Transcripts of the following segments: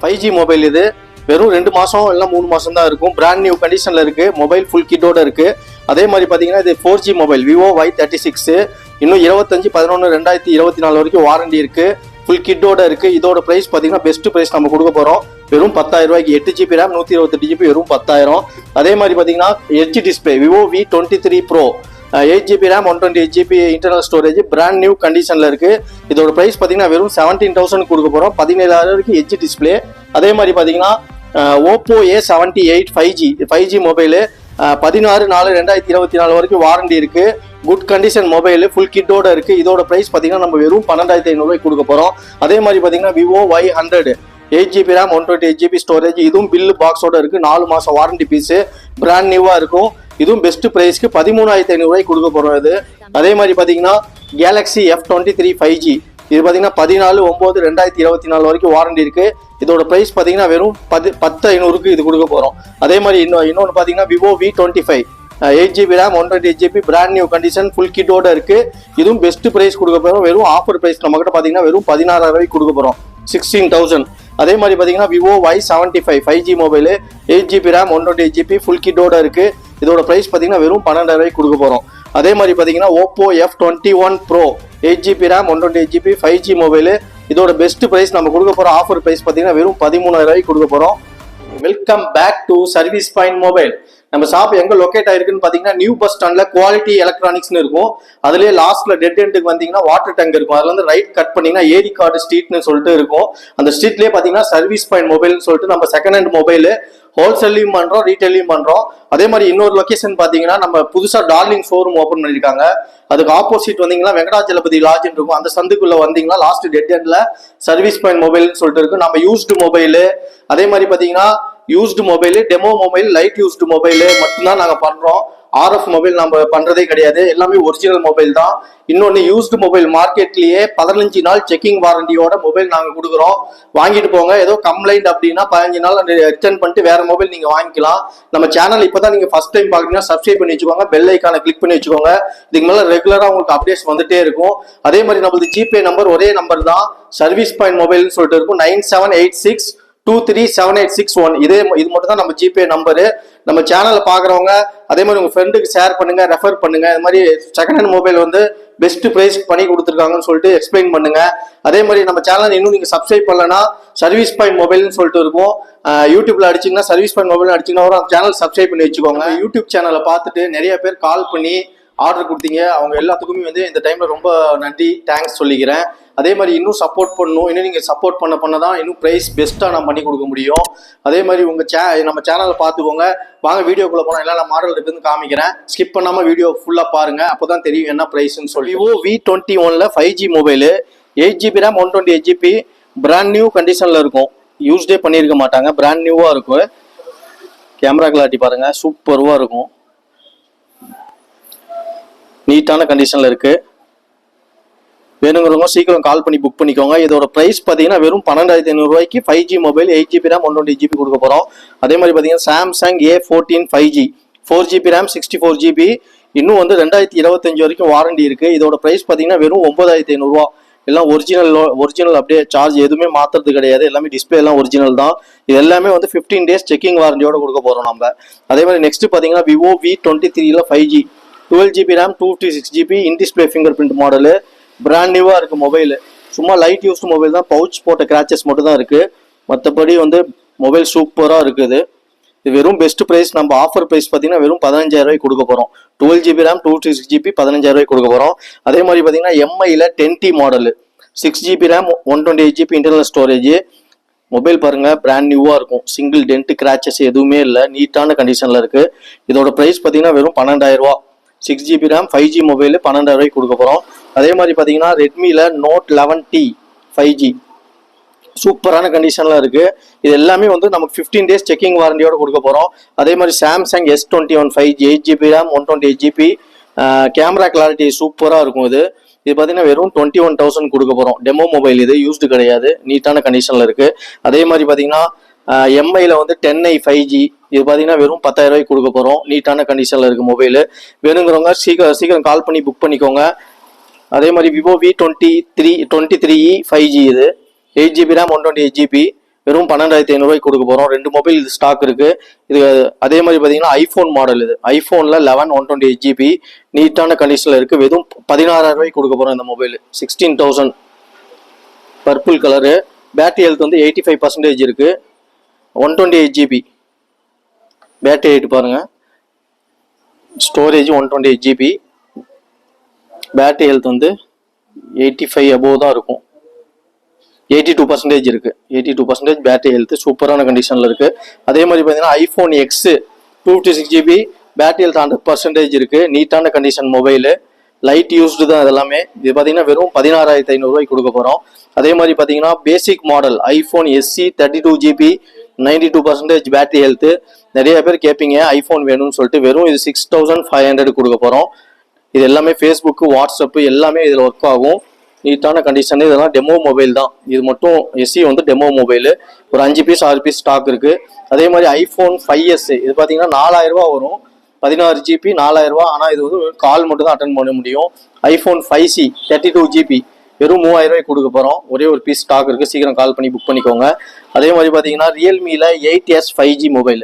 5G mobile இது. வெறும் 2 மாதம் இல்லை 3 மாதம் தான் இருக்கும். பிராண்ட் நியூ கண்டிஷனில் இருக்குது. மொபைல் ஃபுல் கிட்டோட இருக்குது. அதே மாதிரி பார்த்தீங்கன்னா இது 4G மொபைல் விவோ Y36. இன்னும் 25/11/2024 வரைக்கும் வாரண்டி இருக்குது. ஃபுல் கிட்டோட இருக்குது. இதோட ப்ரைஸ் பார்த்தீங்கன்னா பெஸ்ட் ப்ரைஸ் நம்ம கொடுக்க போகிறோம். வெறும் 10,000 ரூபாய்க்கு. 8GB RAM 128GB வெறும் 10,000. அதே மாதிரி பார்த்தீங்கன்னா H display Vivo V23 Pro 8GB RAM 128GB internal storage brand new கண்டிஷனில் இருக்குது. இதோட ப்ரைஸ் பார்த்தீங்கன்னா வெறும் 17,000 கொடுக்க போகிறோம். 17,000 வரைக்கும் ஹெச் டிஸ்பிளே. அதே மாதிரி பார்த்தீங்கன்னா ஓப்போ A78 5G மொபைலு 16/4/2024 வரைக்கும் வாரண்டி இருக்குது. குட் கண்டிஷன் மொபைலு ஃபுல் கிட்டோட இருக்குது. இதோட ப்ரைஸ் பார்த்தீங்கன்னா நம்ம வெறும் 12,500 ரூபாய்க்கு கொடுக்க போகிறோம். அதே மாதிரி பார்த்தீங்கன்னா Vivo Y100 8GB RAM 128GB storage. இதுவும் பில்லு பாக்ஸோட இருக்குது. 4 மாதம் வாரண்டி பீஸு பிராண்ட் நியூவாக இருக்கும். இதுவும் பெஸ்ட் ப்ரைஸ்க்கு 13,500 ரூபாய்க்கு கொடுக்க போகிறோம் இது. அதே மாதிரி பார்த்தீங்கன்னா கேலக்ஸி F23 5G இது பார்த்தீங்கன்னா 14/9/2024 வரைக்கும் வாரண்டி இருக்குது. இதோட ப்ரைஸ் பார்த்தீங்கன்னா வெறும் 10,500க்கு இது கொடுக்க போகிறோம். அதே மாதிரி இன்னொன்று பார்த்தீங்கன்னா Vivo V25 8GB RAM 128GB brand new condition full கிட்டோட இருக்குது. இதுவும் பெஸ்ட் ப்ரைஸ் கொடுக்க போகிறோம். வெறும் ஆஃபர் ப்ரைஸ் நம்மகிட்ட பார்த்தீங்கன்னா வெறும் 16,000 ரூபாய்க்கு கொடுக்க போகிறோம். 16,000. அதே மாதிரி பார்த்தீங்கன்னா Vivo Y75 5G mobile 8GB RAM 128GB full கிட்டோட இருக்குது. இதோட ப்ரைஸ் பார்த்தீங்கன்னா வெறும் 12,000 ரூபாய்க்கு கொடுக்க போகிறோம். அதே மாதிரி பார்த்தீங்கன்னா Oppo F21 Pro 8GB RAM 128GB 5G mobile. இதோட பெஸ்ட் ப்ரைஸ் நம்ம கொடுக்க போகிற ஆஃபர் ப்ரைஸ் பார்த்தீங்கன்னா வெறும் 13,000 ரூபாய்க்கு கொடுக்க போகிறோம். Welcome back to service point mobile. நம்ம ஷாப் எங்க லொக்கேட் ஆயிருக்குன்னு பாத்தீங்கன்னா நியூ பஸ் ஸ்டாண்ட்ல குவாலிட்டி எலக்ட்ரானிக்ஸ்னு இருக்கும். அதுலயே லாஸ்ட்ல டெட் எண்டுக்கு வந்தீங்கன்னா வாட்டர் டேங்க் இருக்கும். அதுல இருந்து ரைட் கட் பண்ணீங்கன்னா ஏரி கார்டு ஸ்ட்ரீட்னு சொல்லிட்டு இருக்கும். அந்த ஸ்ட்ரீட்லயே பாத்தீங்கன்னா சர்வீஸ் பாயிண்ட் மொபைல்னு சொல்லிட்டு நம்ம செகண்ட் ஹேண்ட் மொபைல் ஹோல்சேல்லையும் பண்றோம், ரீட்டைலையும் பண்றோம். அதே மாதிரி இன்னொரு லொகேஷன் பாத்தீங்கன்னா நம்ம புதுசா டார்லிங் ஷோரூம் ஓப்பன் பண்ணிருக்காங்க. அதுக்கு ஆப்போசிட் வந்தீங்கன்னா வெங்கடாஜலபதி லாட்ஜ் இருக்கும். அந்த சந்துக்குள்ள வந்தீங்கன்னா லாஸ்ட் டெட் எண்ட்ல சர்வீஸ் பாயிண்ட் மொபைல்னு சொல்லிட்டு இருக்கும். நம்ம யூஸ்டு மொபைல், அதே மாதிரி பாத்தீங்கன்னா used mobile, demo mobile, light used mobile மட்டும்தான் நாங்க பண்றோம். RF மொபைல் நம்ம பண்றதே கிடையாது. எல்லாமே ஒரிஜினல் மொபைல் தான். இன்னொன்னு யூஸ்டு மொபைல் மார்க்கெட்லயே 15 நாள் செக்கிங் வாரண்டியோட மொபைல் நாங்க கொடுக்குறோம். வாங்கிட்டு போங்க. ஏதோ கம்ப்ளைண்ட் அப்படின்னா 15 நாள் ரிட்டர்ன் பண்ணிட்டு வேற மொபைல் நீங்க வாங்கிக்கலாம். நம்ம சேனல் இப்பதான் நீங்க ஃபர்ஸ்ட் டைம் பாக்குறீங்கன்னா சப்ஸ்கிரைப் பண்ணி வச்சுக்கோங்க, பெல் ஐக்கான கிளிக் பண்ணி வச்சுக்கோங்க. இதுக்கு மேல ரெகுலரா உங்களுக்கு அப்டேட்ஸ் வந்துட்டே இருக்கும். அதே மாதிரி நம்மளுக்கு ஜிபே நம்பர் ஒரே நம்பர் தான், சர்வீஸ் பாயிண்ட் மொபைல்னு சொல்லிட்டு இருக்கும். 9786237861. இது மட்டும் தான் நம்ம ஜிபே நம்பரு. நம்ம சேனலை பாக்குறவங்க அதே மாதிரி உங்க ஃப்ரெண்டுக்கு ஷேர் பண்ணுங்க, ரெஃபர் பண்ணுங்க. இது மாதிரி செகண்ட் ஹேண்ட் மொபைல் வந்து பெஸ்ட் பிரைஸ் பண்ணி கொடுத்துருக்காங்கன்னு சொல்லிட்டு எக்ஸ்பிளைன் பண்ணுங்க. அதே மாதிரி நம்ம சேனல் இன்னும் நீங்க சப்ஸ்கிரைப் பண்ணலன்னா சர்வீஸ் பாயிண்ட் மொபைல்னு சொல்லிட்டு இருக்கும். யூடியூப்ல அடிச்சிங்கன்னா சர்வீஸ் பாயிண்ட் மொபைல் அடிச்சிங்கன்னா அந்த சேனல் சப்ஸ்கிரைப் பண்ணி வச்சுக்கோங்க. யூடியூப் சேனலை பார்த்துட்டு நிறைய பேர் கால் பண்ணி ஆர்டர் கொடுத்தீங்க. அவங்க எல்லாத்துக்குமே வந்து இந்த டைம்ல ரொம்ப நன்றி, தேங்க்ஸ் சொல்லிக்கிறேன். அதே மாதிரி இன்னும் சப்போர்ட் பண்ணணும். இன்னும் நீங்கள் சப்போர்ட் பண்ணதான் இன்னும் ப்ரைஸ் பெஸ்ட்டாக நான் பண்ணி கொடுக்க முடியும். அதே மாதிரி நம்ம சேனலை பார்த்துக்கோங்க. வாங்க வீடியோக்குள்ளே போனால் எல்லா மாடல் இருக்குதுன்னு காமிக்கிறேன். ஸ்கிப் பண்ணாமல் வீடியோ ஃபுல்லாக பாருங்கள். அப்போ தான் தெரியும் என்ன ப்ரைஸ்ன்னு சொல்லி. Vivo V21 5G mobile 8GB RAM 128GB brand new கண்டிஷனில் இருக்கும். யூஸ்டே பண்ணியிருக்க மாட்டாங்க, பிராண்ட் நியூவாக இருக்கும். கேமரா கிளாரிட்டி பாருங்கள், சூப்பர்வாக இருக்கும். நீட்டான கண்டிஷனில் இருக்குது. வேணுங்கிறவங்க சீக்கிரம் கால் பண்ணி புக் பண்ணிக்கோங்க. இதோட ப்ரைஸ் பார்த்தீங்கன்னா வெறும் 12,500 ரூபாய்க்கு 5G mobile 8GB RAM 128GB கொடுக்க போகிறோம். அதே மாதிரி பார்த்தீங்கன்னா Samsung A14 5G 4GB RAM 64GB இன்னும் வந்து 2025 வரைக்கும் வாரண்டி இருக்குது. இதோட ப்ரைஸ் பார்த்தீங்கன்னா வெறும் 9,500 ரூபா. எல்லாம் ஒரிஜினல் அப்படியே சார்ஜ் எதுவுமே மாற்றுறது கிடையாது. எல்லாமே டிஸ்பிளே எல்லாம் ஒரிஜினல் தான். இது எல்லாமே வந்து 15 days செக்கிங் வாரண்டியோட கொடுக்க போகிறோம் நம்ம. அதே மாதிரி நெக்ஸ்ட் பார்த்தீங்கன்னா Vivo V23 5G 12GB RAM 256GB in display finger print model brand நியூவாக இருக்குது மொபைலு. சும்மா லைட் யூஸ்டு மொபைல் தான், பவுச் போட்ட கிராச்சஸ் மட்டும் தான் இருக்குது. மற்றபடி வந்து மொபைல் சூப்பராக இருக்குது. இது வெறும் பெஸ்ட் ப்ரைஸ். நம்ம ஆஃபர் ப்ரைஸ் பார்த்தீங்கன்னா வெறும் 15,000 ரூபாய்க்கு கொடுக்க போகிறோம். 12GB RAM 256GB 15,000 ரூபாய்க்கு கொடுக்க போகிறோம். அதே மாதிரி பார்த்தீங்கன்னா MIல 10T model 6GB RAM 128GB internal storage mobile பாருங்கள், பிராண்ட் நியூவாக இருக்கும். சிங்கிள் டென்ட் கிராச்சஸ் எதுவுமே இல்லை, நீட்டான கண்டிஷனில் இருக்குது. இதோட ப்ரைஸ் பார்த்தீங்கன்னா வெறும் 12,000 ரூபா. 6GB RAM 5G மொபைலு 12,000 ரூபாய்க்கு கொடுக்க போகிறோம். அதே மாதிரி பார்த்தீங்கன்னா ரெட்மியில் Note 11T 5G சூப்பரான கண்டிஷனில் இருக்குது. இது எல்லாமே வந்து நமக்கு 15 days செக்கிங் வாரண்டியோட கொடுக்க போகிறோம். அதே மாதிரி Samsung S21 5G 8GB RAM 128GB camera clarity சூப்பராக இருக்கும். இது பார்த்தீங்கன்னா வெறும் 21,000 கொடுக்க போகிறோம். டெமோ மொபைல், இது யூஸ்டு கிடையாது, நீட்டான கண்டிஷனில் இருக்குது. அதே மாதிரி பார்த்தீங்கன்னா MIல வந்து 10i 5G இது பார்த்தீங்கன்னா வெறும் 10,000 ரூபாய்க்கு கொடுக்க போகிறோம். நீட்டான கண்டிஷனில் இருக்குது மொபைலு. வேணுங்கிறவங்க சீக்கிரம் கால் பண்ணி புக் பண்ணிக்கோங்க. அதே மாதிரி விவோ V23 5G இது 8GB RAM 128GB வெறும் 12,500 கொடுக்க போகிறோம். 2 மொபைல் இது ஸ்டாக் இருக்குது. இது அதே மாதிரி பார்த்தீங்கன்னா ஐஃபோன் மாடல். இது ஐஃபோனில் 11 128GB நீட்டான கண்டிஷனில் இருக்குது. வெறும் 16,000 கொடுக்க போகிறோம் இந்த mobile. 16,000 purple colour. Battery health வந்து 85% இருக்குது. 128GB பேட்டரி ஹெல்த் பாருங்கள். Storage 128GB. பேட்டரி ஹெல்த் வந்து 85 அபோவ் தான் இருக்கும். 82% இருக்குது. 82% பேட்டரி ஹெல்த் சூப்பரான கண்டிஷனில் இருக்குது. அதே மாதிரி பார்த்தீங்கன்னா iPhone X 256GB battery health 100% இருக்குது. நீட்டான கண்டிஷன் மொபைலு. லைட் யூஸ்டு தான் இதெல்லாமே. இது பார்த்தீங்கன்னா வெறும் 16,500 கொடுக்க போகிறோம். அதே மாதிரி பார்த்தீங்கன்னா basic model iPhone SE 32GB 92% battery health. நிறைய பேர் கேட்பீங்க ஐஃபோன் வேணும்னு சொல்லிட்டு. வெறும் இது 6,500 கொடுக்க போகிறோம். இது எல்லாமே ஃபேஸ்புக்கு வாட்ஸ்அப்பு எல்லாமே இதில் ஒர்க் ஆகும். நீட்டான கண்டிஷன். இதெல்லாம் டெமோ மொபைல் தான். இது மட்டும் SE வந்து டெமோ மொபைலு. ஒரு 5 பீஸ் 6 பீஸ் ஸ்டாக் இருக்குது. அதே மாதிரி ஐஃபோன் 5S இது பார்த்தீங்கன்னா 4,000 வரும். 16GB 4,000. ஆனால் இது வந்து கால் மட்டும் தான் அட்டன் பண்ண முடியும். ஐஃபோன் 5C 32GB வெறும் 3,000 கொடுக்க போகிறோம். ஒரே ஒரு பீஸ் ஸ்டாக் இருக்குது. சீக்கிரம் கால் பண்ணி புக் பண்ணிக்கோங்க. அதே மாதிரி பார்த்தீங்கன்னா ரியல்மியில் 8S 5G மொபைல்.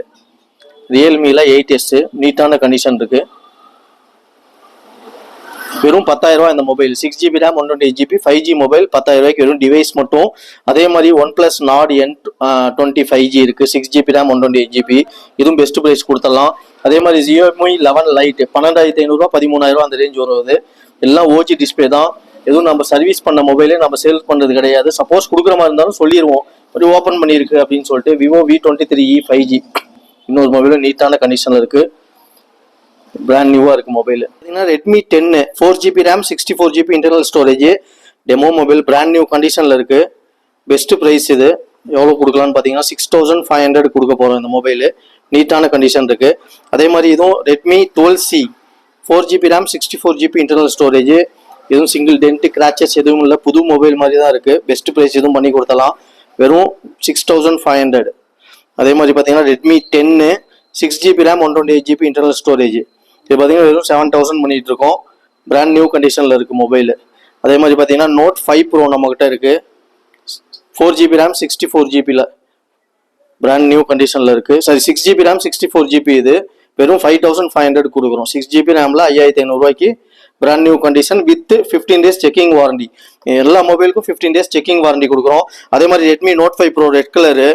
ரியல்மியில் 8S நீட்டான கண்டிஷன் இருக்குது. வெறும் 10,000 இந்த mobile. 6GB RAM 128GB 5G mobile 10,000 வெறும் டிவைஸ் மட்டும். அதே மாதிரி OnePlus Nord N20 5G இருக்குது. 6GB RAM 128GB. இதுவும் பெஸ்ட் ப்ரைஸ் கொடுத்துடலாம். அதே மாதிரி Xiaomi 11 Lite 12,500 13,000 அந்த ரேஞ்ச் வருவது. எல்லாம் OG டிஸ்பிளே தான். எதுவும் நம்ம சர்வீஸ் பண்ண மொபைலே நம்ம சேல் பண்ணுறது கிடையாது. சப்போஸ் கொடுக்குற மாதிரி இருந்தாலும் சொல்லிடுவோம், ஒரு ஓப்பன் பண்ணியிருக்கு அப்படின்னு சொல்லிட்டு. Vivo V23e 5G இன்னொரு மொபைலும் நீட்டான கண்டிஷனில் இருக்குது. பிராண்ட் நியூவாக இருக்குது மொபைல். பார்த்தீங்கன்னா Redmi 10 4GB RAM 64GB internal storage demo mobile. Brand new கண்டிஷனில் இருக்குது. Best price. இது எவ்வளோ கொடுக்கலான்னு பார்த்தீங்கன்னா 6,500 கொடுக்க போகிறோம் இந்த மொபைலு. நீட்டான கண்டிஷன் இருக்குது. அதே மாதிரி இதுவும் Redmi 12C 4GB RAM 64GB internal storage. எதுவும் சிங்கிள் டென்ட் கிராச்சஸ் எதுவும் இல்லை. புது மொபைல் மாதிரி தான் இருக்குது. பெஸ்ட் ப்ரைஸ் எதுவும் பண்ணி கொடுத்தலாம். வெறும் 6,500. அதே மாதிரி பார்த்தீங்கன்னா Redmi 10 6GB RAM 128GB internal storage. இது பார்த்தீங்கன்னா வெறும் 7,000 பண்ணிட்டு இருக்கோம். பிராண்ட் நியூ கண்டிஷனில் இருக்குது மொபைல். அதே மாதிரி பார்த்தீங்கன்னா Note 5 Pro நம்மகிட்ட இருக்குது. 4GB RAM 64GBயில் பிராண்ட் நியூ கண்டிஷனில் இருக்குது. சரி 6GB RAM 64GB இது வெறும் 5,500 கொடுக்குறோம். 6GB RAMல 5,500 brand new condition with 15 days checking warranty. எல்லா மொபைலுக்கும் 15 days செக்கிங் வாரண்டி கொடுக்குறோம். அதே மாதிரி Redmi Note 5 Pro red colour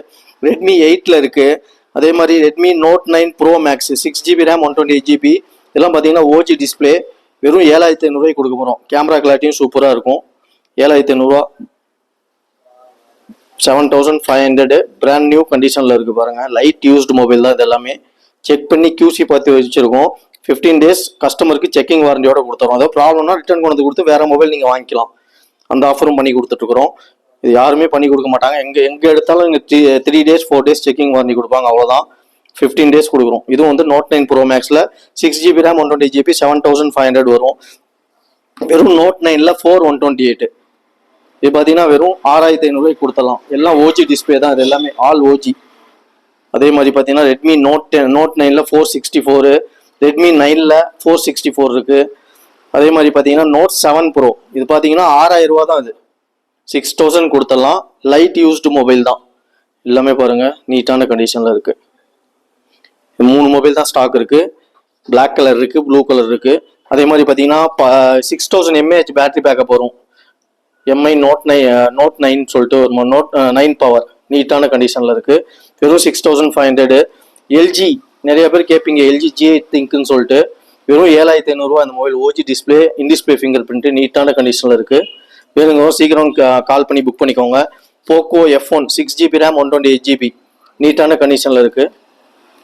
Redmi 8ல் இருக்குது. அதே மாதிரி Redmi Note 9 Pro Max 6GB RAM 128GB இதெல்லாம் பார்த்தீங்கன்னா OG டிஸ்பிளே. வெறும் 7,500 கொடுக்க போகிறோம். கேமரா கிளாரிட்டியும் சூப்பராக இருக்கும். 7,500 7,500 பிராண்ட் நியூ கண்டிஷனில் இருக்குது பாருங்கள். லைட் யூஸ்டு மொபைல் தான் இது எல்லாமே. செக் பண்ணி QC பார்த்து வச்சுருக்கோம். 15 days கஸ்டமருக்கு செக்கிங் வாரண்டியோட கொடுத்துறோம். அதாவது ப்ராப்ளம்னா ரிட்டர்ன் கொண்டு கொடுத்து வேறு மொபைல் நீங்கள் வாங்கிக்கலாம். அந்த ஆஃபரும் பண்ணி கொடுத்துட்ருக்குறோம். இது யாருமே பண்ணி கொடுக்க மாட்டாங்க. எங்கே எடுத்தாலும் இங்கே 3 days 4 days செக்கிங் வாரண்டி கொடுப்பாங்க. அவ்வளோதான். 15 days கொடுக்குறோம். இதுவும் வந்து Note 9 Pro Maxல 6GB RAM 128GB 7,500 வரும். வெறும் Note 9ல் 4 128 இது பார்த்தீங்கன்னா வெறும் 6,500 கொடுத்தலாம். எல்லாம் OG டிஸ்பிளே தான். இது எல்லாமே ஆல் OG. அதே மாதிரி பார்த்தீங்கன்னா Redmi Note 9ல் 464 Redmi 9ல் 464 இருக்குது. அதே மாதிரி பார்த்தீங்கன்னா Note 7 Pro இது பார்த்தீங்கன்னா 6,000 தான். இது 6,000 கொடுத்தலாம். லைட் யூஸ்டு மொபைல் தான். எல்லாமே பாருங்கள் நீட்டான கண்டிஷனில் இருக்குது. 3 மொபைல் தான் ஸ்டாக் இருக்குது. பிளாக் கலர் இருக்குது, ப்ளூ கலர் இருக்குது. அதே மாதிரி பார்த்தீங்கன்னா 6,000 mAh பேட்டரி பேக்கப் வரும். MI Note 9 சொல்லிட்டு ஒரு Note 9 பவர் நீட்டான கண்டிஷனில் இருக்குது. வெறும் 6,500. LG நிறைய பேர் கேட்பீங்க LG G8 Thinkன்னு சொல்லிட்டு. வெறும் 7,500 அந்த mobile. OG display, in-display finger print நீட்டான கண்டிஷனில் இருக்குது. வேணுங்க சீக்கிரம் கால் பண்ணி புக் பண்ணிக்கோங்க. Poco F1 6GB RAM 128GB நீட்டான கண்டிஷனில் இருக்குது.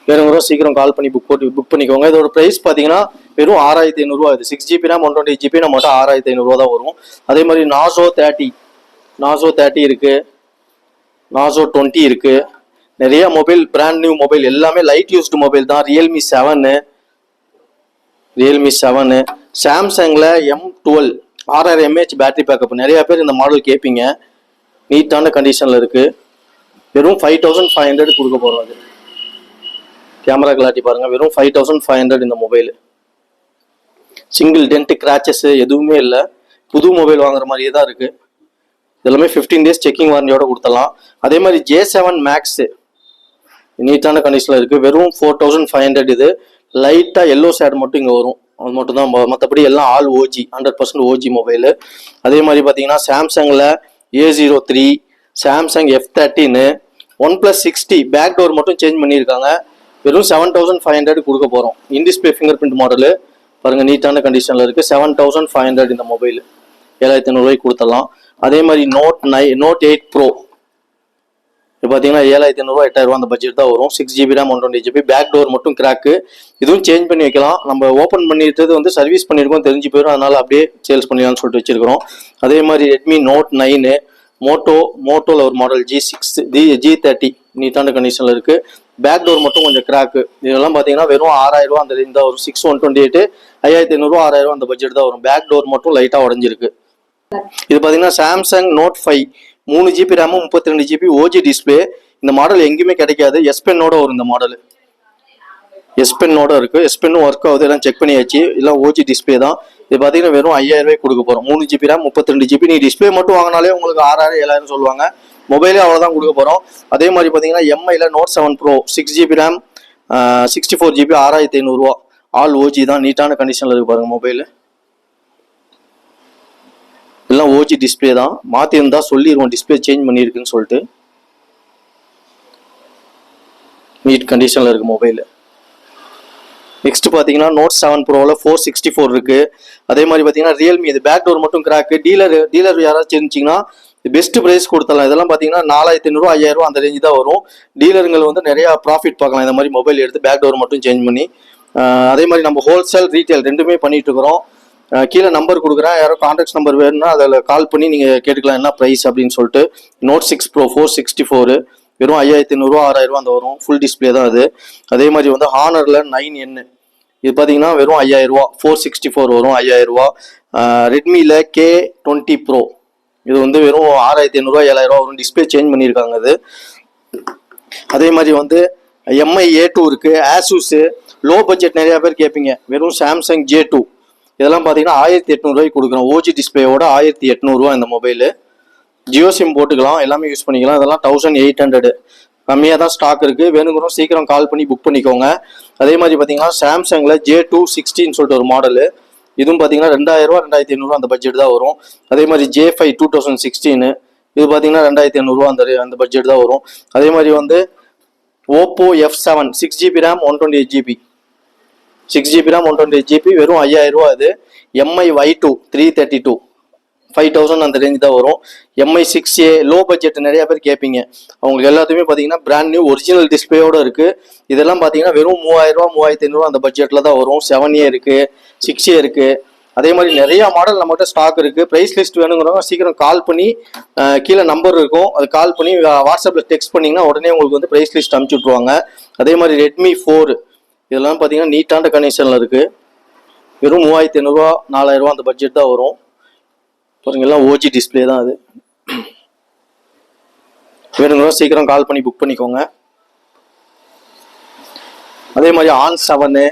வேணுங்கிறோம் சீக்கிரம் கால் பண்ணி புக் பண்ணிக்கோங்க. இதோட ப்ரைஸ் பார்த்தீங்கன்னா வெறும் 6,500 இது. 6GB RAM 128GB நம்மகிட்ட 6,500 தான் வரும். அதே மாதிரி Narzo 30 இருக்குது. Narzo 20 இருக்குது. நிறைய மொபைல் பிராண்ட் நியூ மொபைல் எல்லாமே லைட் யூஸ்டு மொபைல் தான். Realme 7 சாம்சங்கில் M12 6,000 mAh பேட்டரி பேக்கப். நிறைய பேர் இந்த மாடல் கேட்பீங்க. நீட்டான கண்டிஷனில் இருக்குது. வெறும் 5,500 கொடுக்க போகிறோம். அது கேமரா கிளாரிட்டி பாருங்கள். வெறும் 5,500 இந்த மொபைல். சிங்கிள் டென்ட் கிராச்சஸ் எதுவுமே இல்லை. புது மொபைல் வாங்குற மாதிரியே தான் இருக்குது. இதெல்லாமே 15 days செக்கிங் வாரண்டியோட கொடுத்துடலாம். அதே மாதிரி J7 Max நீட்டான கண்டிஷனில் இருக்குது, வெறும் 4500. இது லைட்டாக எல்லோ ஷேட் மட்டும் இங்கே வரும், அது மட்டும் தான். மற்றபடி எல்லாம் ஆல் ஓஜி, 100% ஓஜி மொபைலு. அதே மாதிரி பார்த்தீங்கன்னா சாம்சங்கில் A03, Samsung F13, OnePlus 60 back door மட்டும் சேஞ்ச் பண்ணியிருக்காங்க. வெறும் 7500 கொடுக்க போகிறோம். இன்டிஸ்பிளே ஃபிங்கர் பிரிண்ட் மாடலு பாருங்கள், நீட்டான கண்டிஷனில் இருக்குது. 7500 இந்த மொபைல் 7500 கொடுத்துடலாம். அதே மாதிரி Note 8 Pro இப்போ பார்த்தீங்கன்னா 7500 8000 அந்த பட்ஜெட் தான் வரும். 6GB RAM 128GB back door மட்டும் கிராக்கு. இதுவும் சேஞ்ச் பண்ணி வைக்கலாம். நம்ம ஓப்பன் பண்ணிட்டு வந்து சர்வீஸ் பண்ணியிருக்கோம், தெரிஞ்சு போயிடும், அதனால அப்படியே சேல்ஸ் பண்ணிடலாம்னு சொல்லிட்டு வச்சிருக்கிறோம். அதே மாதிரி Redmi Note 9, மோட்டோவில் ஒரு மாடல் G30 நீட்டான கண்டிஷனில் இருக்குது. பேக் டோர் மட்டும் கொஞ்சம் கிராக்கு. இதெல்லாம் பார்த்தீங்கன்னா வெறும் 6000 அந்த ரேஞ்ச் தான் வரும். 6128 5500 6000 அந்த பட்ஜெட் தான் வரும். பேக் டோர் மட்டும் லைட்டாக உடஞ்சிருக்கு. இது பார்த்தீங்கன்னா Samsung Note 5 3GB RAM 32GB OG display. இந்த மாடல் எங்கேயுமே கிடைக்காது. S Penோட வரும் இந்த மாடல். S Penோட இருக்கு. S Pen ஒர்க் ஆகுது, எல்லாம் செக் பண்ணியாச்சு. எல்லாம் ஓஜி டிஸ்பிளே தான். இது பார்த்தீங்கன்னா வெறும் 5000 கொடுக்க போகிறோம். 3GB RAM 32GB. நீ டிஸ்பிளே மட்டும் வாங்கினாலே உங்களுக்கு 6000 7000 சொல்லுவாங்க. மொபைலே அவ்வளோதான் கொடுக்க போகிறோம். அதே மாதிரி பார்த்தீங்கன்னா MIல Note 7 Pro 6GB RAM 64GB 6500 all OG தான். நீட்டான கண்டிஷனில் இருக்கு பாருங்க மொபைலு. எல்லாம் ஓஜி டிஸ்பிளே தான். மாற்றிருந்தா சொல்லிடுவோம் டிஸ்பிளே சேஞ்ச் பண்ணியிருக்குன்னு சொல்லிட்டு. நீட் கண்டிஷனில் இருக்குது மொபைலு. நெக்ஸ்ட் பார்த்தீங்கன்னா Note 7 Proவில் 464 இருக்குது. அதே மாதிரி பார்த்தீங்கன்னா ரியல்மி, இது பேக் டோர் மட்டும் கிராக்கு. டீலர் யாராச்சும் இருந்துச்சிங்கன்னா பெஸ்ட் ப்ரைஸ் கொடுத்தலாம். இதெல்லாம் பார்த்தீங்கன்னா 4500 5000 அந்த ரேஞ்சு தான் வரும். டீலருங்கள் வந்து நிறையா ப்ராஃபிட் பார்க்கலாம் இந்த மாதிரி மொபைல் எடுத்து பேக் டோர் மட்டும் சேஞ்ச் பண்ணி. அதே மாதிரி நம்ம ஹோல்சேல் ரீட்டைல் ரெண்டுமே பண்ணிட்டு இருக்கிறோம். கீழே நம்பர் கொடுக்குறேன், யாரோ கான்டாக்ட் நம்பர் வேணும்னா அதில் கால் பண்ணி நீங்கள் கேட்டுக்கலாம் என்ன ப்ரைஸ் அப்படின்னு சொல்லிட்டு. Note 6 Pro 464 வெறும் 5500 6000 அந்த வரும். ஃபுல் டிஸ்பிளே தான் அது. அதே மாதிரி வந்து ஹானரில் 9N இது பார்த்தீங்கன்னா வெறும் 5000 464 வரும் 5000. ரெட்மியில் K20 Pro இது வந்து வெறும் 6500 7000 வரும். டிஸ்பிளே சேஞ்ச் பண்ணியிருக்காங்க அது. அதே மாதிரி வந்து MI A2 இருக்குது. Asus லோ பட்ஜெட் நிறையா பேர் கேட்பீங்க. வெறும் சாம்சங் J2 இதெல்லாம் பார்த்தீங்கன்னா 1800 கொடுக்குறோம். ஓஜி டிஸ்பிளேயோட 1800 இந்த மொபைலு. ஜியோ சிம் போட்டுக்கலாம், எல்லாமே யூஸ் பண்ணிக்கலாம். இதெல்லாம் 1800 கம்மியாக தான் ஸ்டாக் இருக்குது. வேணுங்கிறோம் சீக்கிரம் கால் பண்ணி புக் பண்ணிக்கோங்க. அதே மாதிரி பார்த்தீங்கன்னா சாம்சங்கில் J216 சொல்லிட்டு ஒரு மாடலு. இதுவும் பார்த்தீங்கன்னா 2000 2500 அந்த பட்ஜெட் தான் வரும். அதே மாதிரி J5 2016 இது பார்த்தீங்கன்னா 2500 அந்த பட்ஜெட் தான் வரும். அதே மாதிரி வந்து Oppo F7 6GB RAM 128GB 6GB RAM 128GB வெறும் 5000 அது. MI Y2 332 5000 அந்த ரேஞ்ச் தான் வரும். MI 6A லோ பட்ஜெட் நிறைய பேர் கேட்பீங்க. அவங்களுக்கு எல்லாத்துமே பார்த்தீங்கன்னா பிராண்ட் நியூ ஒரிஜினல் டிஸ்பிளேயோட இருக்குது. இதெல்லாம் பார்த்தீங்கன்னா வெறும் 3000 3500 அந்த பட்ஜெட்டில் தான் வரும். 7A இருக்குது, 6A இருக்குது. அதே மாதிரி நிறைய மாடல் நம்மகிட்ட ஸ்டாக் இருக்குது. ப்ரைஸ் லிஸ்ட் வேணுங்கிறவங்க சீக்கிரம் கால் பண்ணி கீழே நம்பர் இருக்கும், அது கால் பண்ணி வாட்ஸ்அப்பில் டெக்ஸ்ட் பண்ணிங்கன்னா உடனே உங்களுக்கு வந்து ப்ரைஸ் லிஸ்ட் அனுப்பிச்சி விட்ருவாங்க. அதே மாதிரி Redmi 4 இதெல்லாம் பார்த்தீங்கன்னா நீட்டான கண்டிஷனில் இருக்குது. வெறும் 3500 4000 அந்த பட்ஜெட் தான் வரும். பாருங்க எல்லாம் ஓஜி டிஸ்பிளே தான் அது. வேணுங்களா சீக்கிரம் கால் பண்ணி புக் பண்ணிக்கோங்க. அதே மாதிரி ஆன் 7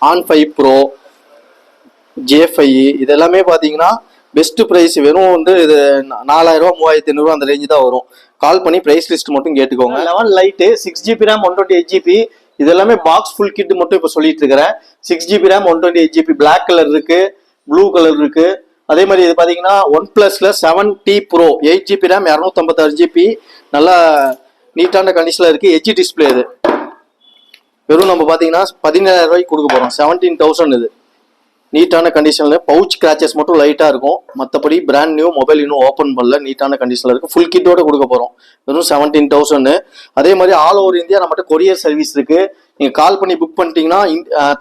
ஆன் 5 Pro J5 இதெல்லாமே பார்த்தீங்கன்னா பெஸ்ட் ப்ரைஸ். வெறும் வந்து இது 4000 3500 அந்த ரேஞ்சு தான் வரும். கால் பண்ணி ப்ரைஸ் லிஸ்ட் மட்டும் கேட்டுக்கோங்க. 11 லைட்டு 6GB RAM 128GB இதெல்லாமே பாக்ஸ் ஃபுல் கிட் மட்டும் இப்போ சொல்லிட்டு இருக்கிறேன். 6GB RAM 128GB black colour இருக்கு, ப்ளூ கலர் இருக்கு. அதே மாதிரி இது பார்த்தீங்கன்னா OnePlusல 7T Pro 8GB RAM 256GB நல்லா நீட்டான கண்டிஷனில் இருக்கு. எட்ஜ் டிஸ்பிளே இது. வெறும் நம்ம பார்த்தீங்கன்னா 17000 கொடுக்க போகிறோம். 17000 இது. நீட்டான கண்டிஷனில் பவுச் கிராச்சஸ் மட்டும் லைட்டாக இருக்கும். மற்றபடி பிராண்ட் நியூ மொபைல் இன்னும் ஓப்பன் பண்ணல, நீட்டான கண்டிஷனில் இருக்குது. ஃபுல் கிட்டோட கொடுக்க போகிறோம். வெறும் 17000. அதே மாதிரி ஆல் ஓவர் இந்தியா நம்மகிட்ட கொரியர் சர்வீஸ் இருக்குது. நீங்கள் கால் பண்ணி புக் பண்ணிட்டீங்கன்னா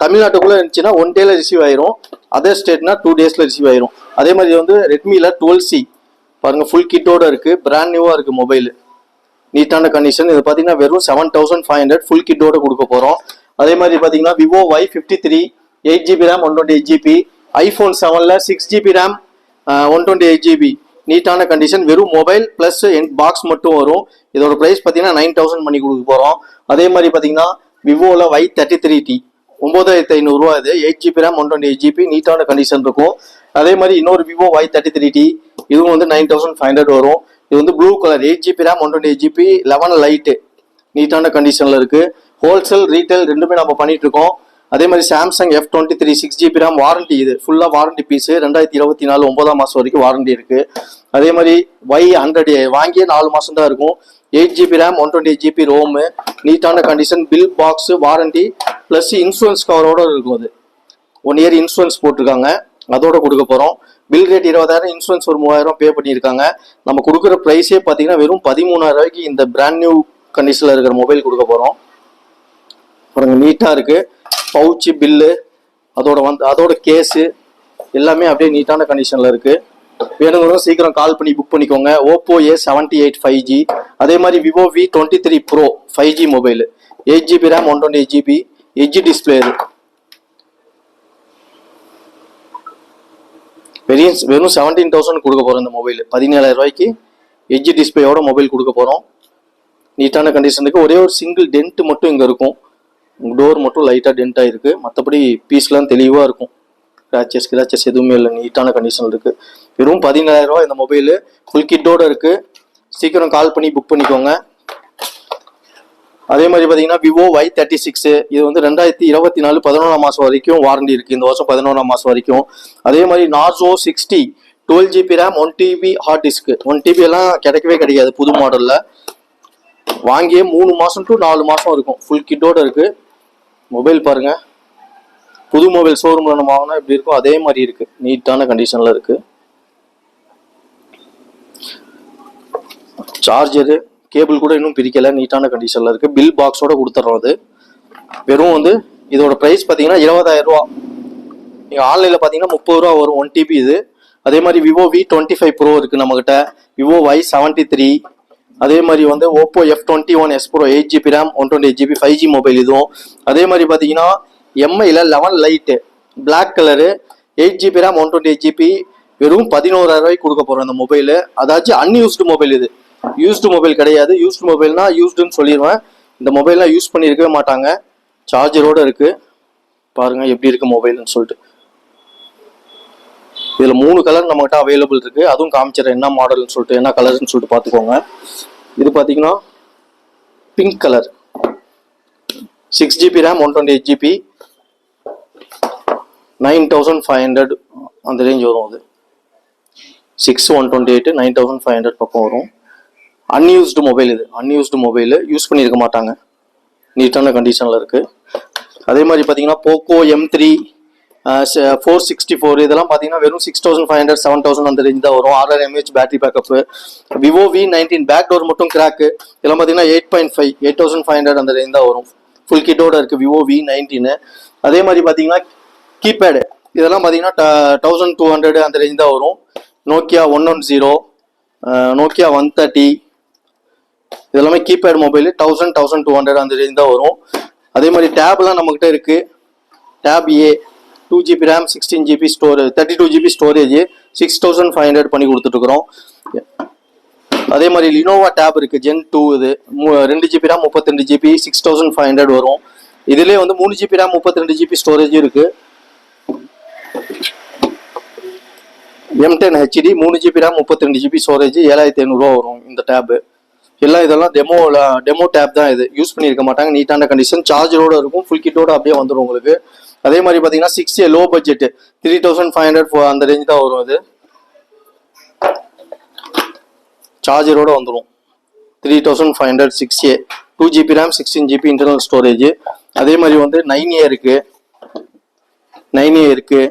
தமிழ்நாட்டுக்குள்ளே இருந்துச்சுன்னா 1 டேல ரிசீவ் ஆயிரும். அதர் ஸ்டேட்னா 2 டேஸில் ரிசீவ் ஆயிரும். அதே மாதிரி வந்து ரெட்மியில் 12C பாருங்கள் ஃபுல் கிட்டோட இருக்குது. பிராண்ட் நியூவாக இருக்குது மொபைல், நீட்டான கண்டிஷன். இது பார்த்தீங்கன்னா வெறும் 7500 ஃபுல் கிட்டோட கொடுக்க போகிறோம். அதே மாதிரி பார்த்தீங்கன்னா Vivo Y53 8GB RAM 128GB iPhone 7ல 6GB RAM 128GB நீட்டான கண்டிஷன். வெறும் மொபைல் ப்ளஸ் பாக்ஸ் மட்டும் வரும். இதோட ப்ரைஸ் பார்த்தீங்கன்னா 9000 பண்ணி கொடுக்க போகிறோம். அதே மாதிரி பார்த்தீங்கன்னா விவோவில் Y33T 9500 இது. 8GB RAM 128GB நீட்டான கண்டிஷன் இருக்கும். அதே மாதிரி இன்னொரு விவோ Y33T இதுவும் வந்து 9500 வரும். இது வந்து blue colour 8GB RAM 128GB 11 light நீட்டான கண்டிஷனில் இருக்குது. ஹோல்சேல் ரீட்டைல் ரெண்டுமே நம்ம பண்ணிட்டு இருக்கோம். அதே மாதிரி Samsung F23 6GB RAM warranty, இது ஃபுல்லாக வாரண்டி பீஸு 2024 9ஆம் மாதம் வரைக்கும் வாரண்டி இருக்குது. அதே மாதிரி Y100 வாங்கியே 4 மாதம் தான் இருக்கும். 8GB RAM 128GB ரோமு நீட்டான condition, bill box warranty plus insurance கவரோடு இருக்கும். அது 1 இயர் இன்சூரன்ஸ் போட்டிருக்காங்க, அதோட கொடுக்க போகிறோம். பில் ரேட் 20,000, இன்சூரன்ஸ் ஒரு 3000 பே பண்ணியிருக்காங்க. நம்ம கொடுக்குற ப்ரைஸே பார்த்தீங்கன்னா வெறும் 13,000 ரூபாய்க்கு இந்த பிராண்ட் நியூ கண்டிஷனில் இருக்கிற மொபைல் கொடுக்க போகிறோம். பாருங்க நீட்டாக இருக்குது. பவுச்சு, பில்லு, அதோட கேஸு எல்லாமே அப்படியே நீட்டான கண்டிஷனில் இருக்குது. வேணுங்கிறவங்க சீக்கிரம் கால் பண்ணி புக் பண்ணிக்கோங்க. ஓப்போ A78 5G, அதே மாதிரி Vivo V23 Pro 5G mobile, 8GB RAM 128GB edge display. இது வெறும் 17,000 கொடுக்க போகிறோம். இந்த மொபைல் 17,000 ரூபாய்க்கு எட்ஜ் டிஸ்பிளேயோட மொபைல் கொடுக்க போகிறோம். நீட்டான கண்டிஷனுக்கு. ஒரே ஒரு சிங்கிள் டென்ட் மட்டும் இங்கே இருக்கும், டோர் மட்டும் லைட்டாக டென்ட் ஆகிருக்கு. மற்றபடி பீஸ்லாம் தெளிவாக இருக்கும், கிராச்சஸ் எதுவுமே இல்லை, நீட்டான கண்டிஷன் இருக்குது. வெறும் 17,000 ரூபா இந்த மொபைலு, ஃபுல் கிட்டோட இருக்குது. சீக்கிரம் கால் பண்ணி புக் பண்ணிக்கோங்க. அதே மாதிரி பார்த்தீங்கன்னா விவோ Y36, இது வந்து 2024 11ஆம் மாதம் வரைக்கும் வாரண்டி இருக்குது. இந்த வருஷம் 11ஆம் மாதம் வரைக்கும். அதே மாதிரி Narzo 60 12GB RAM 1TB heart disc. 1TB எல்லாம் கிடைக்கவே கிடைக்காது புது மாடலில். வாங்கியே 3 மாதம் டு 4 மாதம் இருக்கும். ஃபுல் கிட்டோட இருக்குது மொபைல். பாருங்கள், புது மொபைல் ஷோரூமில் நம்ம வாங்கினா எப்படி இருக்கும் அதே மாதிரி இருக்குது, நீட்டான கண்டிஷனில் இருக்குது. சார்ஜரு கேபிள் கூட இன்னும் பிரிக்கலை, நீட்டான கண்டிஷனில் இருக்குது. பில் பாக்ஸோட கொடுத்துட்றோம். அது வெறும் வந்து இதோட ப்ரைஸ் பார்த்தீங்கன்னா 20,000 ரூபா. நீங்கள் ஆன்லைனில் பார்த்தீங்கன்னா 30 ரூபா வரும் 1TB இது. அதே மாதிரி விவோ V25 Pro இருக்குது நம்மக்கிட்ட, விவோ Y73, அதே மாதிரி வந்து Oppo F21s Pro 8GB RAM 128GB 5G mobile இதுவும். அதே மாதிரி பார்த்தீங்கன்னா எம்ஐயில் 11 lite black colour 8GB RAM 128GB வெறும் 11,000 ரூபாய்க்கு கொடுக்க போகிறோம் இந்த மொபைலு. அதாச்சும் அன்யூஸ்டு மொபைல், இது யூஸ்டு மொபைல் கிடையாது. யூஸ்டு மொபைல்னா யூஸ்டுன்னு சொல்லிடுவேன். இந்த மொபைல்லாம் யூஸ் பண்ணியிருக்கவே மாட்டாங்க. சார்ஜரோடு இருக்குது. பாருங்கள் எப்படி இருக்குது மொபைல்னு சொல்லிட்டு. இதில் 3 கலர் நம்மகிட்ட அவைலபிள் இருக்குது. அதுவும் காமிச்சிடறேன் என்ன மாடல்னு சொல்லிட்டு, என்ன கலர்னு சொல்லிட்டு பார்த்துக்கோங்க. இது பார்த்தீங்கன்னா pink colour 6GB RAM 128GB 9,500 அந்த ரேஞ்ச் வரும். அது 6,128 9,500 பக்கம் வரும். அன்யூஸ்டு மொபைல், இது அன்யூஸ்டு மொபைலு, யூஸ் பண்ணியிருக்க மாட்டாங்க, நீட்டான கண்டிஷனில் இருக்குது. அதே மாதிரி பார்த்தீங்கன்னா போக்கோ M3 464 இதெல்லாம் பார்த்தீங்கன்னா வெறும் 6,500 7,000 அந்த ரேஞ்ச் தான் வரும். 600 mAh battery backup. Vivo V19 back door மட்டும் கிராக்கு, இதெல்லாம் பார்த்தீங்கன்னா 8.5 8,500 அந்த ரேஞ்ச் தான் வரும். ஃபுல் கிட்டோட இருக்குது விவோ V19. அதே மாதிரி பார்த்தீங்கன்னா கீபேடு இதெல்லாம் பார்த்தீங்கன்னா 1,200 அந்த ரேஞ்ச் தான் வரும். நோக்கியா 110, நோக்கியா 130 இதெல்லாமே கீபேட் மொபைல் 1,200 அந்த ரேஞ்ச் தான் வரும். அதே மாதிரி டேப்லாம் நம்மக்கிட்ட இருக்குது. Tab A 2GB RAM 16GB storage 32GB storage 6,500 பண்ணி கொடுத்துட்ருக்குறோம். அதே மாதிரி லினோவா டேப் இருக்குது Gen 2, இது 2GB RAM 32GB 6,500 வரும். இதுலேயே வந்து 3GB RAM 32GB ஸ்டோரேஜ் இருக்குது. M10 HD 3GB RAM 32GB storage 7,500 வரும் இந்த டேப்பு. எல்லாம் இதெல்லாம் டெமோ டேப் தான், இது யூஸ் பண்ணியிருக்க மாட்டாங்க. நீட்டான கண்டிஷன், சார்ஜரோட இருக்கும், ஃபுல் கிட்டோட அப்படியே வந்துடும் உங்களுக்கு. அதே மாதிரி பார்த்தீங்கன்னா 6A லோ பட்ஜெட் 3,500 அந்த ரேஞ்ச் தான் வரும். இது சார்ஜரோட வந்துடும் 3,500 6A 2GB RAM 16GB internal storage. அதே மாதிரி வந்து 9A இருக்குது.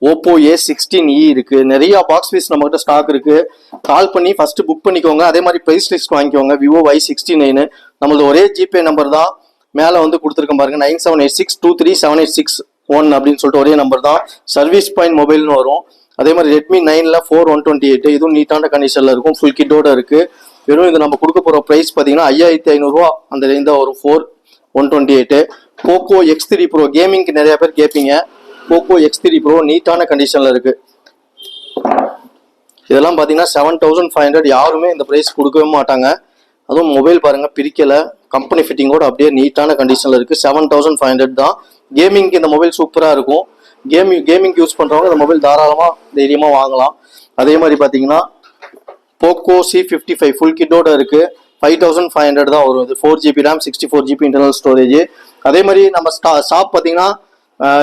ஓப்போ A16e இருக்குது. நிறைய பாக்ஸ் பீஸ் நம்மகிட்ட ஸ்டாக் இருக்குது. கால் பண்ணி ஃபஸ்ட்டு புக் பண்ணிக்கோங்க. அதே மாதிரி ப்ரைஸ் லிஸ்ட் வாங்கிக்கோங்க. விவோ Y69 நம்மளது ஒரே ஜிபே நம்பர் தான், மேலே வந்து கொடுத்துருக்கேன் பாருங்க 9786237861 அப்படின்னு சொல்லிட்டு ஒரே நம்பர் தான். சர்வீஸ் பாயிண்ட் மொபைல்னு வரும். அதே மாதிரி ரெட்மி 9ல் 4,128 இதுவும் நீட்டான கண்டிஷனில் இருக்கும், ஃபுல் கிட்டோட இருக்குது. வெறும் இது நம்ம கொடுக்க போகிற ப்ரைஸ் பார்த்தீங்கன்னா 5,500 அந்த ரேஞ்ச் தான் வரும். 4,128. போக்கோ X3 Pro கேமிங்க்கு நிறைய பேர் கேட்பீங்க. போக்கோ X3 Pro நீட்டான கண்டிஷனில் இருக்குது. இதெல்லாம் பார்த்தீங்கன்னா 7,500 யாருமே இந்த ப்ரைஸ் கொடுக்கவே மாட்டாங்க. அதுவும் மொபைல் பாருங்கள் பிரிக்கலை, கம்பெனி ஃபிட்டிங்கோட அப்படியே நீட்டான கண்டிஷனில் இருக்குது. 7,500 தான். கேமிங்க்கு இந்த மொபைல் சூப்பராக இருக்கும். கேமிங் யூஸ் பண்ணுறவங்க இந்த மொபைல் தாராளமாக தைரியமாக வாங்கலாம். அதே மாதிரி பார்த்தீங்கன்னா போக்கோ C55 ஃபுல் கிட்டோட இருக்கு. 5500 தான் வரும். இது 4GB RAM 64GB internal storage. அதே மாதிரி நம்ம ஷாப் பார்த்தீங்கன்னா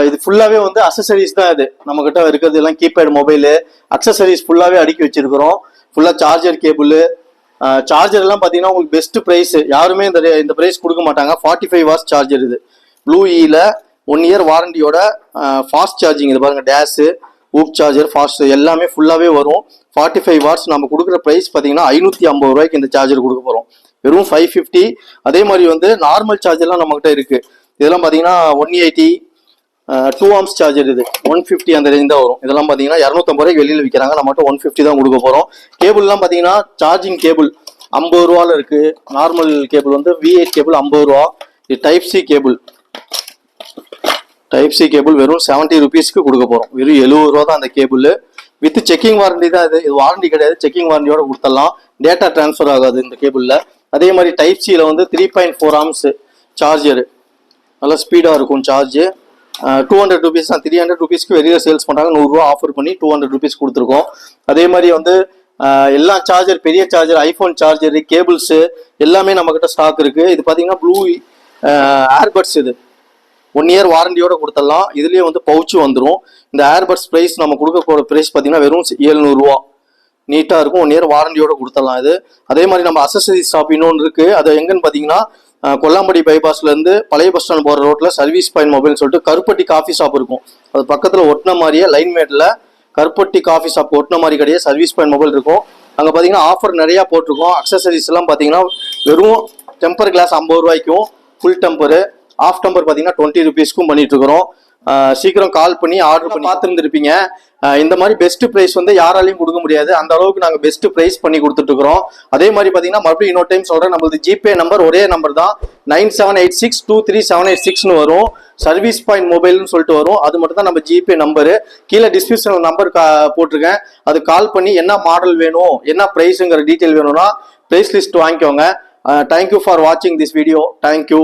இது ஃபுல்லாகவே வந்து அக்சசரிஸ் தான். இது நம்ம கிட்ட இருக்கிறது எல்லாம் கீபேட் மொபைலு அக்சசரிஸ் ஃபுல்லாகவே அடுக்கி வச்சிருக்கிறோம். ஃபுல்லாக சார்ஜர் கேபிள் சார்ஜர் எல்லாம் பார்த்தீங்கன்னா உங்களுக்கு பெஸ்ட் ப்ரைஸ். யாருமே இந்த ப்ரைஸ் கொடுக்க மாட்டாங்க. 45 வாட்ஸ் சார்ஜர் இது. ப்ளூ இல 1 இயர் வாரண்டியோட ஃபாஸ்ட் சார்ஜிங். இது பாருங்க டேஷு ஊக் சார்ஜர் ஃபாஸ்ட் எல்லாமே ஃபுல்லாகவே வரும். 45 வாட்ஸ். நம்ம கொடுக்குற ப்ரைஸ் பார்த்தீங்கன்னா 550 ரூபாய்க்கு இந்த சார்ஜர் கொடுக்க போகிறோம். வெறும் 550. அதே மாதிரி வந்து நார்மல் சார்ஜர்லாம் நம்மகிட்ட இருக்கு. இதெல்லாம் பார்த்தீங்கன்னா 180 2 ஆம்ஸ் சார்ஜர். இது 150 அந்த ரேஞ்ச் தான் வரும். இதெல்லாம் பார்த்தீங்கன்னா 250 ரூபாய்க்கு வெளியில் விற்கிறாங்க. நம்ம மட்டும் 150 தான் கொடுக்க போகிறோம். கேபிள்லாம் பார்த்தீங்கன்னா சார்ஜிங் கேபிள் 50 ரூபால இருக்கு. நார்மல் கேபிள் வந்து V8 கேபிள் 50 ரூபா. இது டைப் சி கேபிள் வெறும் 70 ருபீஸ்க்கு கொடுக்க போகிறோம். வெறும் 70 ரூபா தான் அந்த கேபிள். வித் செக்கிங் வாரண்டி தான். இது வாரண்டி கிடையாது, செக்கிங் வாரண்டியோட கொடுத்துடலாம். டேட்டா டிரான்ஸ்ஃபர் ஆகாது இந்த கேபிளில். அதே மாதிரி டைப் சியில் வந்து 3.4 ஆம்ஸ் சார்ஜரு நல்லா ஸ்பீடாக இருக்கும் சார்ஜு. 200 ருபீஸ் தான். 300 ருபீஸ்க்கு வெளியில் சேல்ஸ் பண்ணுறாங்க. 100 ரூபா ஆஃபர் பண்ணி 200 ருபீஸ் கொடுத்துருக்கோம். அதே மாதிரி வந்து எல்லா சார்ஜர் பெரிய சார்ஜர் ஐஃபோன் சார்ஜரு கேபிள்ஸு எல்லாமே நம்மக்கிட்ட ஸ்டாக் இருக்குது. இது பார்த்தீங்கன்னா ப்ளூ ஏர்பட்ஸ். இது 1 இயர் வாரண்டியோட கொடுத்துடலாம். இதுலேயே வந்து பவுச்சு வந்துடும். இந்த ஏர்பட்ஸ் ப்ரைஸ் நம்ம கொடுக்க போகிற ப்ரைஸ் பார்த்தீங்கன்னா வெறும் 700 ரூபா. நீட்டாக இருக்கும். 1 இயர் வாரண்டியோட கொடுத்துடலாம் இது. அதே மாதிரி நம்ம அக்சசரிஸ் ஷாப் இன்னொன்று இருக்குது. அது எங்கன்னு பார்த்தீங்கன்னா கொல்லாம்படி பைபாஸ்லேருந்து பழைய பஸ் ஸ்டாண்ட் போகிற ரோட்டில் சர்வீஸ் பாயிண்ட் மொபைல்னு சொல்லிட்டு கருப்பட்டி காஃபி ஷாப் இருக்கும். அது பக்கத்தில் ஒட்டின மாதிரியே லைன்மேட்டில் கருப்பட்டி காஃபி ஷாப் ஒட்டின மாதிரி கிடையாது சர்வீஸ் பாயிண்ட் மொபைல் இருக்கும். அங்கே பார்த்தீங்கன்னா ஆஃபர் நிறையா போட்டிருக்கோம். அக்சசரிஸ் எல்லாம் பார்த்தீங்கன்னா வெறும் டெம்பர் கிளாஸ் 50 ரூபாய்க்கும் ஃபுல் டெம்பரு ஆஃப் டெம்பர் பார்த்தீங்கன்னா 20 ருபீஸ்க்கும் பண்ணிட்டு இருக்கிறோம். சீக்கிரம் கால் பண்ணி ஆர்டர் பண்ணி பார்த்துருந்துருப்பீங்க. இந்த மாதிரி பெஸ்ட் ப்ரைஸ் வந்து யாராலையும் கொடுக்க முடியாது. அந்த அளவுக்கு நாங்கள் பெஸ்ட் ப்ரைஸ் பண்ணி கொடுத்துட்டு இருக்கிறோம். அதே மாதிரி பார்த்தீங்கன்னா மறுபடியும் இன்னொரு டைம் சொல்கிறேன். நம்மளது ஜிபே நம்பர் ஒரே நம்பர் தான். 9786237786 வரும். சர்வீஸ் பாயிண்ட் மொபைல்னு சொல்லிட்டு வரும். அது மட்டும் தான் நம்ம ஜிபே நம்பரு. கீழே டிஸ்கிரிப்ஷனில் நம்பர் போட்டிருக்கேன். அது கால் பண்ணி என்ன மாடல் வேணும் என்ன ப்ரைஸுங்கிற டீட்டெயில் வேணும்னா ப்ரைஸ் லிஸ்ட் வாங்கிக்கோங்க. தேங்க்யூ ஃபார் வாட்சிங் திஸ் வீடியோ. தேங்க்யூ.